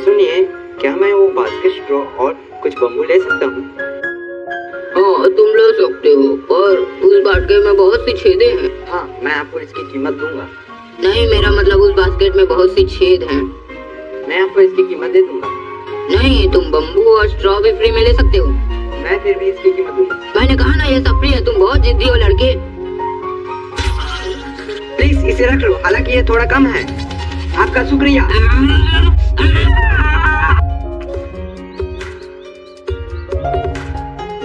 सुनिए, क्या मैं वो बास्केट स्ट्रॉ और कुछ बम्बू ले सकता हूँ? हाँ, तुम ले सकते हो, पर उस बास्केट में बहुत सी छेदें हैं। हाँ, मैं आपको इसकी कीमत दूंगा। नहीं, मेरा मतलब उस बास्केट में बहुत सी छेद हैं। मैं आपको इसकी कीमत दे दूंगा। नहीं, तुम बम्बू और स्ट्रॉ भी फ्री में ले सकते हो। मैं फिर भी इसकी कीमत दूंगा। मैंने कहा ना, ये सब फ्री है। तुम बहुत जिद्दी हो लड़के। प्लीज इसे रख लो, हालांकि ये थोड़ा कम है। आपका शुक्रिया।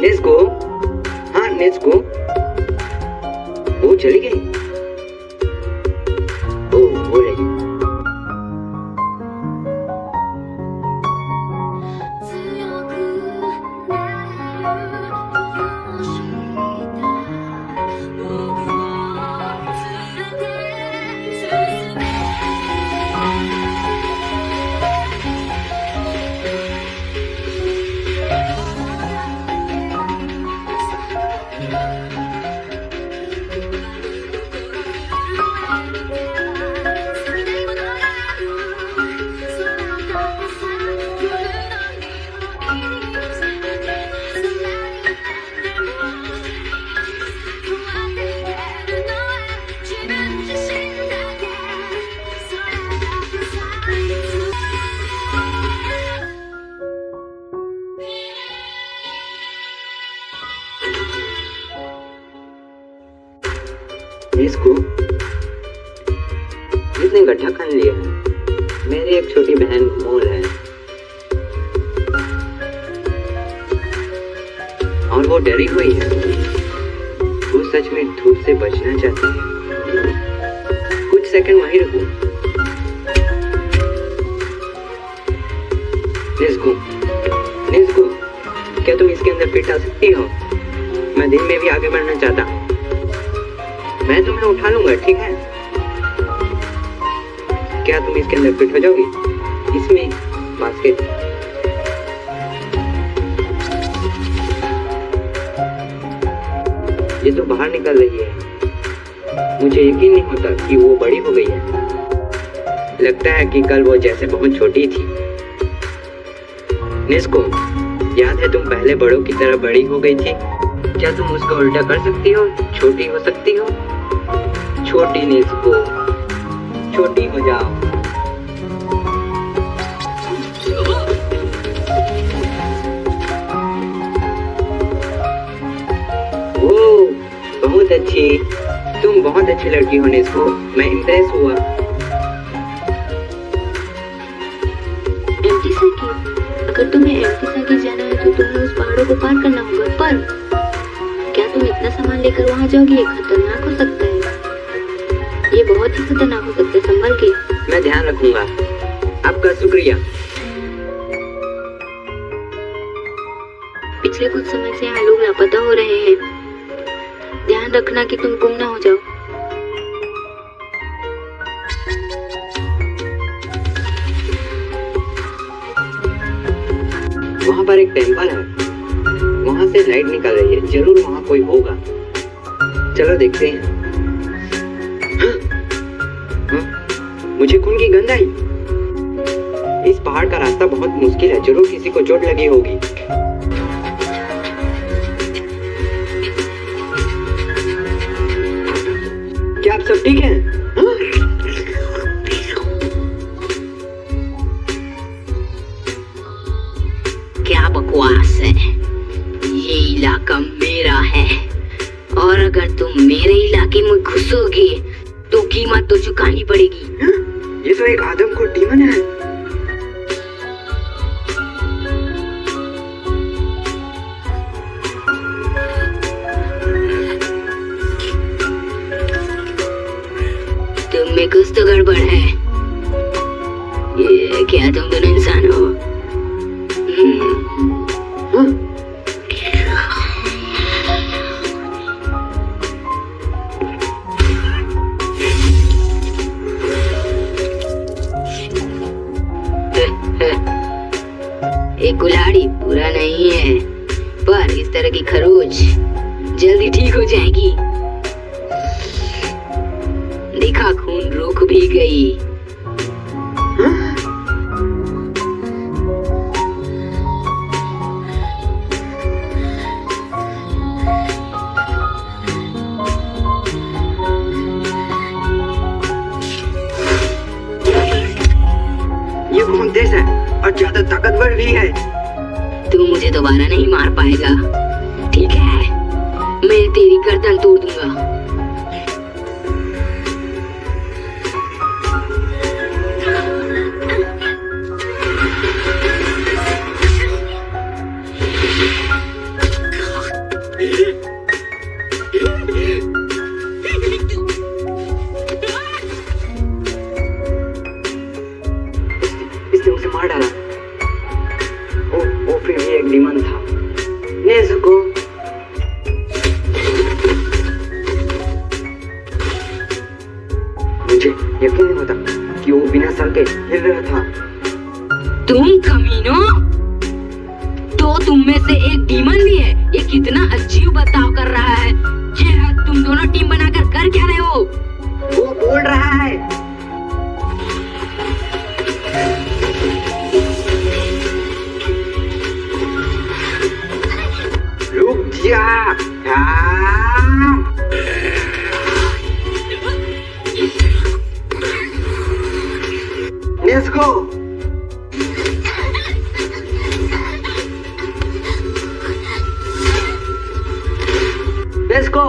नेस्को, हाँ नेस्को, वो चली गई। ओह, वो रही। इसको इसने गड्ढा खन लिया है। मेरी एक छोटी बहन मोल है और वो डरी हुई है। वो सच में धूप से बचना चाहती है। कुछ सेकंड वहीं रुको। निस्को, निस्को, क्या तुम इसके अंदर फिट आ सकती हो? मैं दिन में भी आगे बढ़ना चाहता हूँ। मैं तुम्हें उठा लूंगा, ठीक है? क्या तुम इसके अंदर फिट हो जाओगी? इसमें बास्केट। ये तो बाहर निकल रही है। मुझे यकीन नहीं होता कि वो बड़ी हो गई है। लगता है कि कल वो जैसे बहुत छोटी थी। निस्को, याद है तुम पहले बड़ों की तरह बड़ी हो गई थी? क्या तुम उसको उल्टा कर सकती हो? छोटी हो सकती हो? छोटी निस्को, छोटी हो जाओ। ओह, बहुत अच्छी। तुम बहुत अच्छी लड़की हो निस्को। मैं इम्प्रेस हुआ। Empty circuit. अगर तुम्हें एम्प्टी सर्किट जाना है तो तुम्हें उस पहाड़ों को पार करना होगा। पर क्या तुम इतना सामान लेकर वहाँ जाओगी? ये खतरनाक हो सकता है। ये बहुत ही खतरनाक हो सकता है, संभल के। मैं ध्यान रखूंगा। आपका शुक्रिया। पिछले कुछ समय से यहाँ लोग लापता हो रहे हैं। ध्यान रखना कि तुम गुम ना हो जाओ। वहाँ पर एक टेम्पल है। वहाँ से लाइट निकल रही है। जरूर वहाँ कोई होगा। चलो देखते हैं। मुझे खून की गंध आई। इस पहाड़ का रास्ता बहुत मुश्किल है। जरूर किसी को चोट लगी होगी। क्या आप सब ठीक हैं? क्या बकवास है। ये इलाका मेरा है और अगर तुम मेरे इलाके में घुसोगे तो कीमत तो चुकानी पड़ेगी। ये तो एक आदमखोर डीमन है। तुम में कुछ तो गड़बड़ है। ये क्या तुम दोनों इंसान हो? एक कुल्हाड़ी पूरा बुरा नहीं है, पर इस तरह की खरोच जल्दी ठीक हो जाएगी। देखा, खून रुक भी गई। ये बहुत तेज है और ज्यादा ताकतवर भी है। तू मुझे दोबारा नहीं मार पाएगा, ठीक है? मैं तेरी गर्दन तोड़ दूंगा। इसने उसे मार डाला। वो फिर भी एक डीमन था। नेज़ुको, मुझे यकीन नहीं होता कि वो बिना सर के हिल रहा था। तुम कमीनो, तो तुम में से एक डीमन भी है। ये कितना अजीब बर्ताव कर रहा है। ये तुम दोनों टीम बनाकर कर क्या रहे हो? वो बोल रहा है। रुक जा। नेज़ुको, नेज़ुको,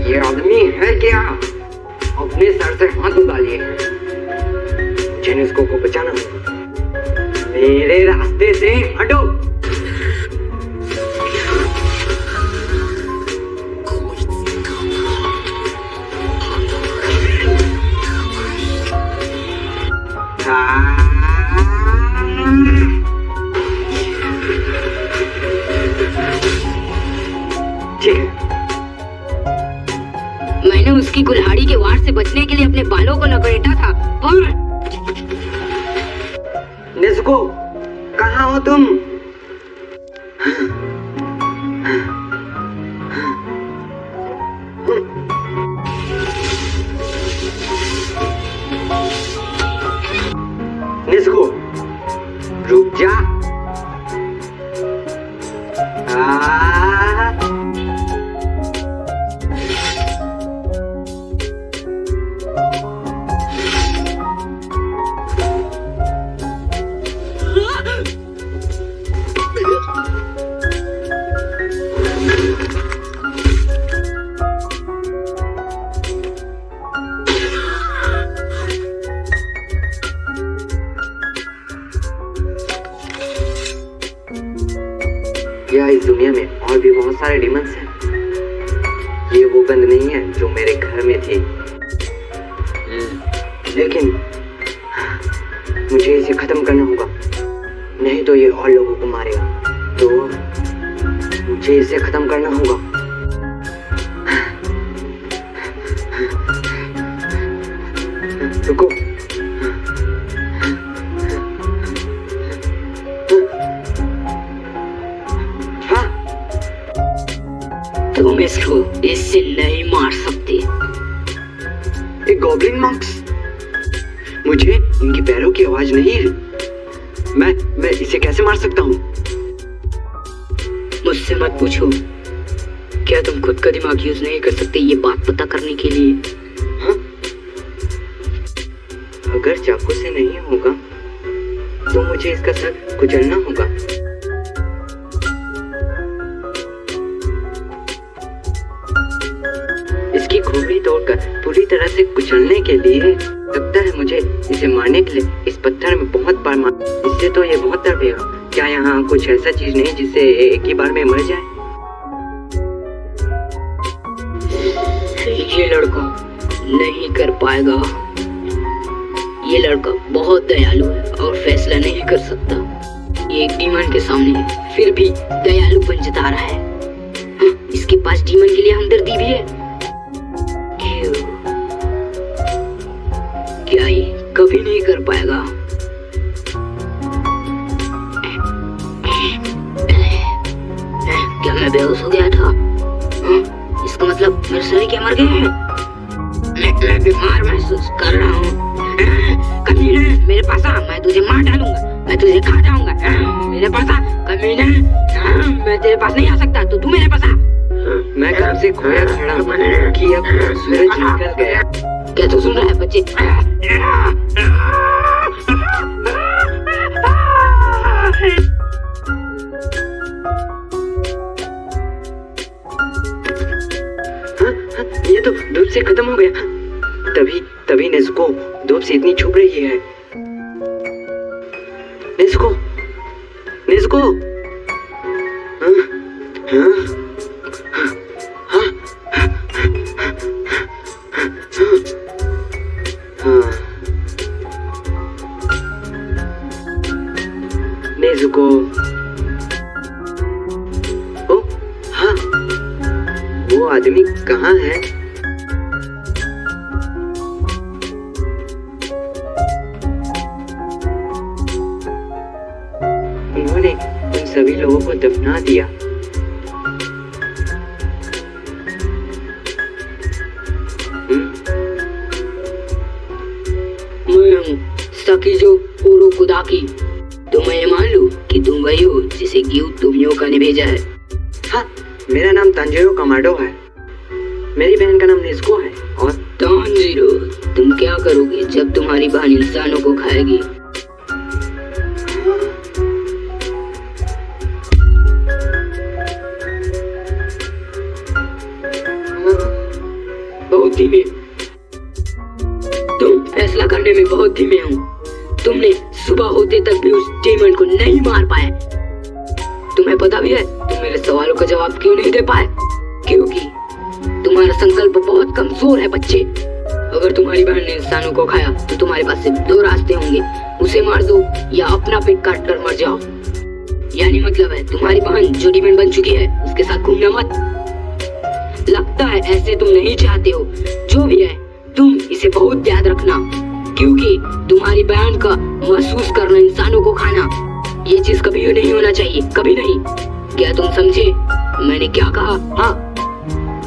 ये आदमी है क्या? अपने सर से हाथ उतारिए। मुझे नेज़ुको को बचाना होगा। मेरे रास्ते से हटो। ठीक है। मैंने उसकी कुल्हाड़ी के वार से बचने के लिए अपने बालों को लपेटा था, पर नेज़ुको, कहाँ हो तुम? नेज़ुको, रुक जा। या इस दुनिया में और भी बहुत सारे डिमंस हैं। ये वो गंध नहीं है जो मेरे घर में थी, लेकिन मुझे इसे खत्म करना होगा, नहीं तो ये और लोगों को मारेगा। तो मुझे इसे खत्म करना होगा। रुको। तुम इसको इससे नहीं मार सकते। एक गॉब्लिन मॉन्क्स, मुझे इनकी पैरों की आवाज नहीं है। मैं इसे कैसे मार सकता हूँ? मुझसे मत पूछो। क्या तुम खुद का दिमाग यूज नहीं कर सकते ये बात पता करने के लिए? हाँ? अगर चाकू से नहीं होगा तो मुझे इसका सर कुचलना होगा। इसकी खोपड़ी तोड़कर पूरी तरह से कुचलने के लिए लगता है मुझे इसे मारने के लिए इस पत्थर में बहुत बार मार। इससे तो ये बहुत तड़पेगा। क्या यहाँ कुछ ऐसा चीज नहीं जिससे एक ही बार में मर जाए? ये लड़का नहीं कर पाएगा। ये लड़का बहुत दयालु है और फैसला नहीं कर सकता। ये एक डीमन के सामने है, फिर भी दयालुपन जता रहा है। हाँ, इसके पास डीमन के लिए हमदर्दी भी है। क्या ये कभी नहीं कर पाएगा। क्या मैं बेहोश हो गया था? इसका मतलब मेरे शरीर क्या मर गए हैं? मैं बीमार महसूस कर रहा हूँ। कमीने, मेरे पास आ, मैं तुझे मार डालूंगा, मैं तुझे खा जाऊंगा। मेरे पास आ कमीने, मैं तेरे पास नहीं आ सकता तो तू मेरे पास आ। मैं कब से खोया खड़ा हूँ कि अब सूरज निकल गया। क्या तू सुन रहा है बच्चे? ये तो धूप से खत्म हो गया। तभी नेज़ुको धूप से इतनी छुप रही है। Nezuko Nezuko. ओ हाँ, वो आदमी कहाँ है? उन्होंने उन सभी लोगों को दफना दिया। मैं हूँ सकीजो उरोकुदाकी। तो मैं ये मान लूं कि तुम वही हो जिसे गियुत्सुमियोका ने भेजा है। हाँ, मेरा नाम तांजीरो कामाडो है। मेरी बहन का नाम नेज़ुको है। और तांजीरो, तुम क्या करोगे जब तुम्हारी बहन इंसानों को खाएगी? बहुत धीमे। तुम फैसला करने में बहुत धीमे हो। तुमने सुबह होते तक भी उस डीमन को नहीं मार पाए। तुम्हें पता भी है तुम मेरे सवालों का जवाब क्यों नहीं दे पाए? क्योंकि तुम्हारा संकल्प बहुत कमजोर है बच्चे। अगर तुम्हारी बहन ने इंसानों को खाया तो तुम्हारे पास सिर्फ दो रास्ते होंगे, उसे मार दो या अपना पेट काट कर मर जाओ। यानी मतलब है तुम्हारी बहन जो डीमन बन चुकी है उसके साथ घूमना मत। लगता है ऐसे तुम नहीं चाहते हो। जो भी है तुम इसे बहुत याद रखना, क्योंकि तुम्हारी बहन का महसूस करना, इंसानों को खाना, ये चीज कभी नहीं होना चाहिए, कभी नहीं। क्या तुम समझे मैंने क्या कहा? हाँ,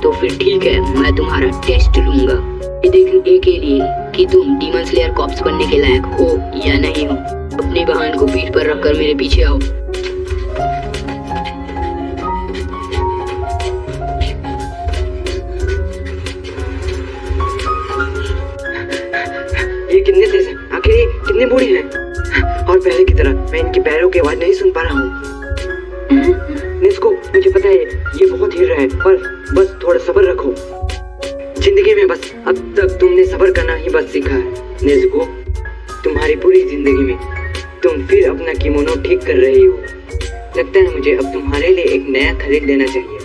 तो फिर ठीक है, मैं तुम्हारा टेस्ट लूंगा ये देखने के लिए कि तुम डीमन स्लेयर कॉप्स बनने के लायक हो या नहीं हो। अपनी बहन को पीठ पर रखकर मेरे पीछे आओ। ये कितने तेज हैं? आखिर ये कितने बूढ़े हैं? और पहले की तरह मैं इनकी पैरों की आवाज नहीं सुन पा रहा हूँ। नेज़ुको, मुझे पता है ये बहुत हिल रहा है, पर बस थोड़ा सब्र रखो। जिंदगी में बस अब तक तुमने सब्र करना ही बस सीखा है। नेज़ुको, तुम्हारी पूरी जिंदगी में तुम फिर अपना किमोनो ठीक कर रही हो। लगता है मुझे अब तुम्हारे लिए एक नया खरीद लेना चाहिए।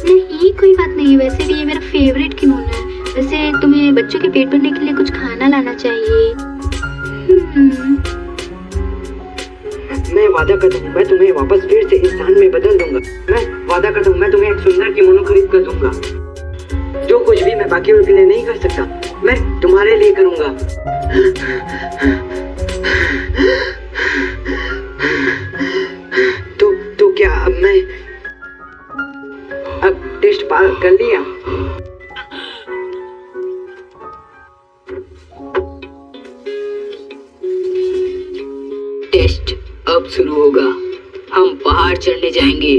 नहीं, कोई बात नहीं। वैसे भी ये मेरा फेवरेट किमोनो है। वैसे तुम्हें बच्चों के पेट भरने के लिए कुछ खाना लाना चाहिए। मैं वादा करता हूँ मैं तुम्हें वापस फिर से इंसान में बदल दूंगा। मैं वादा करता हूँ मैं तुम्हें एक सुंदर किमोनो खरीद कर दूंगा। जो कुछ भी मैं बाकियों के लिए नहीं कर सकता, मैं तुम्हारे लिए करूंगा। तो क्या अब टेस्ट पार कर लिया? टेस्ट अब शुरू होगा। हम पहाड़ चढ़ने जाएंगे।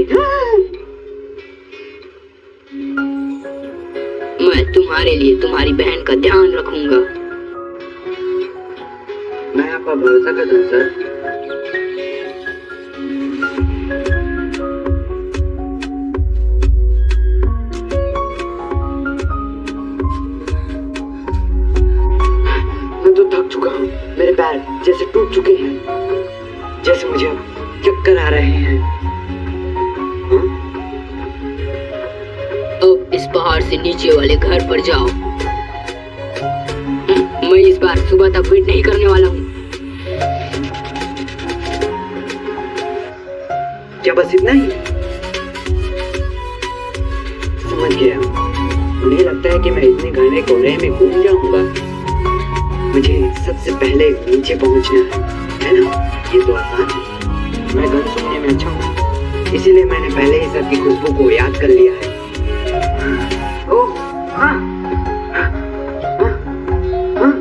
मैं तुम्हारे लिए तुम्हारी बहन का ध्यान रखूंगा। मैं आपका भरोसा करता हूँ सर। मैं तो थक चुका हूँ। मेरे पैर जैसे टूट चुके हैं, जैसे मुझे चक्कर आ रहे हैं। अब इस पहाड़ से नीचे वाले घर पर जाओ। मैं इस बार सुबह तक वेट नहीं करने वाला हूँ। क्या बस इतना ही? समझ गया। उन्हें लगता है कि मैं इतने घने कोहरे में घूम जाऊंगा। मुझे सबसे पहले नीचे पहुंचना है ना? ये तो आसान है। मैं गन सुनने में अच्छा हूँ, इसीलिए मैंने पहले ही सबकी खुशबू को याद कर लिया है। ओह, हाँ, हाँ, हाँ, हाँ,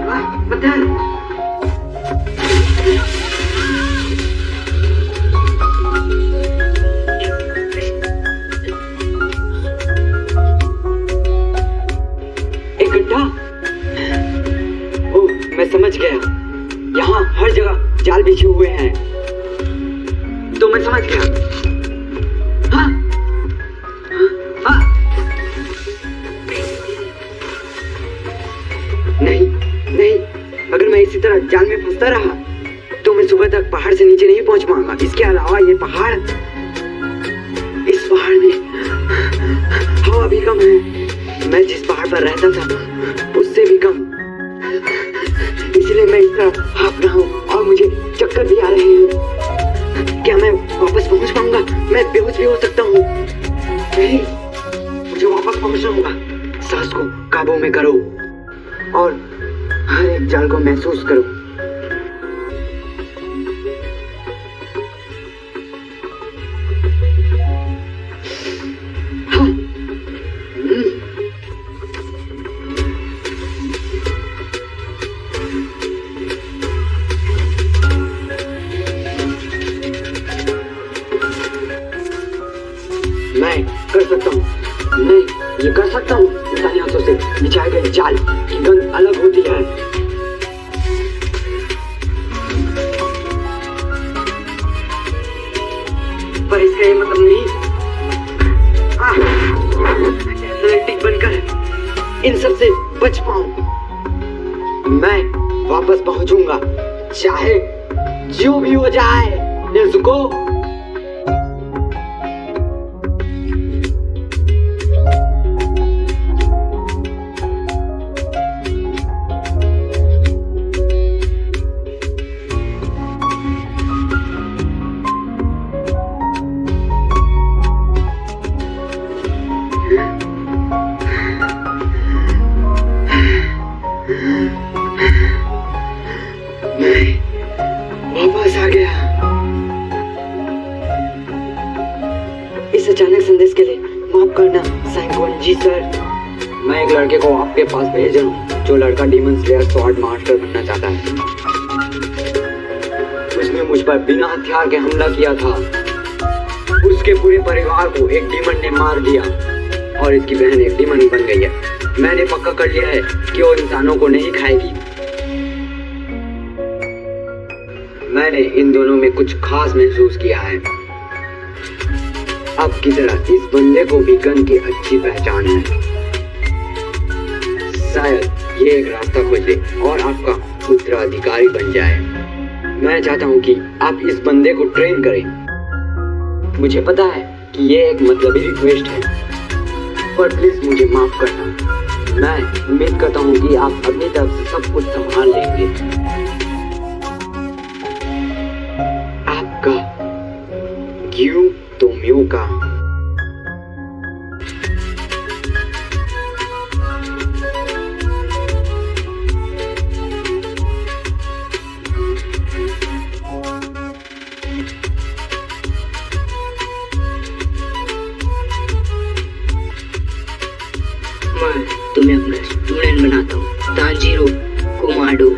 हाँ, पत्थर। एक गड्ढा। ओह, मैं समझ गया। यहाँ हर जगह जाल बिछे हुए हैं। तो मैं समझ गया। हाँ, हाँ। नहीं, नहीं, अगर मैं इसी तरह जाल में फंसता रहा तो मैं सुबह तक पहाड़ से नीचे नहीं पहुंच पाऊंगा। इसके अलावा ये पहाड़, इस पहाड़ में हवा भी कम है। मैं जिस पहाड़ पर रहता था उससे भी कम। इसलिए मैं इस तरह हाँफ रहा हूँ और मुझे चक्कर भी आ रहे हैं। क्या मैं वापस पहुंच पाऊंगा? मैं बेहोश भी हो सकता हूँ। नहीं, मुझे वापस पहुंचना होगा। सांस को काबू में करो और हर एक जाल को महसूस करो। मैं कर सकता हूँ, मैं ये कर सकता हूँ। इंसानी हाथों से बिछाए गए जाल की गंध अलग होती है। पर इसका ये मतलब नहीं एथलेटिक बनकर इन सब से बच पाऊं। मैं वापस पहुंचूंगा, चाहे जो भी हो जाए। नेज़ुको, वापस आ गया। इस अचानक संदेश के लिए माफ करना सैंगोन जी सर। मैं एक लड़के को आपके पास भेज रहा हूँ जो लड़का डीमन स्लेयर स्वॉर्ड मास्टर बनना चाहता है। उसने मुझ पर बिना हथियार के हमला किया था। उसके पूरे परिवार को एक डीमन ने मार दिया और इसकी बहन एक डीमन बन गई है। मैंने पक्का कर लिया है कि वो इंसानों को नहीं खाएगी। मैंने इन दोनों में कुछ खास महसूस किया है। अब की तरह इस बंदे को भी गन की अच्छी पहचान है। शायद ये एक रास्ता खोजे और आपका उत्तराधिकारी बन जाए। मैं चाहता हूँ कि आप इस बंदे को ट्रेन करें। मुझे पता है कि ये एक मतलबी रिक्वेस्ट है, पर प्लीज मुझे माफ करना। मैं उम्मीद करता हूँ कि आप अपनी तरफ से सब कुछ संभाल लेंगे। आपका ग्यू तोम्योका। मैं तुम्हें अपना स्टूडेंट बनाता हूँ, ताजिरो कोमाडो।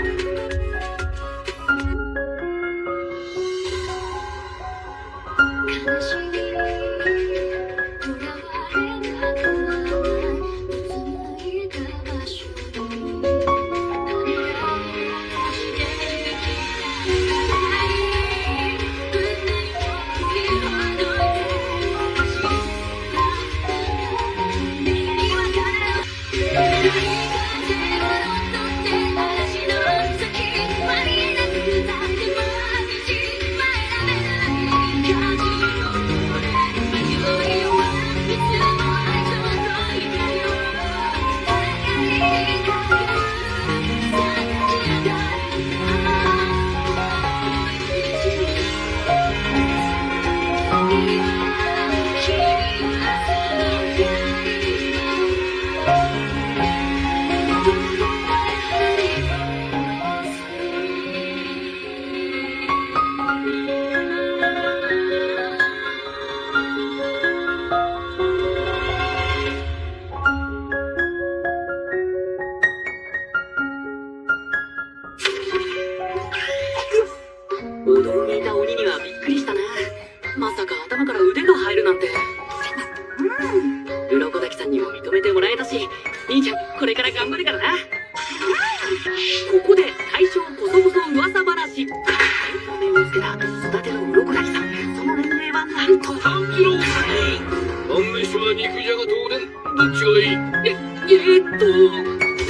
認めてもらえたし、兄ちゃんこれから頑張るからな。ここで大将こそこそ噂話。目をつけた育ての鱗滝さん、その年齢はなんと炭治郎さん、晩飯は肉じゃがとおでん、どっちがいい？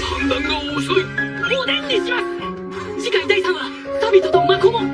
判断が遅い。おでんにします。次回第3話、サビトとマコモ。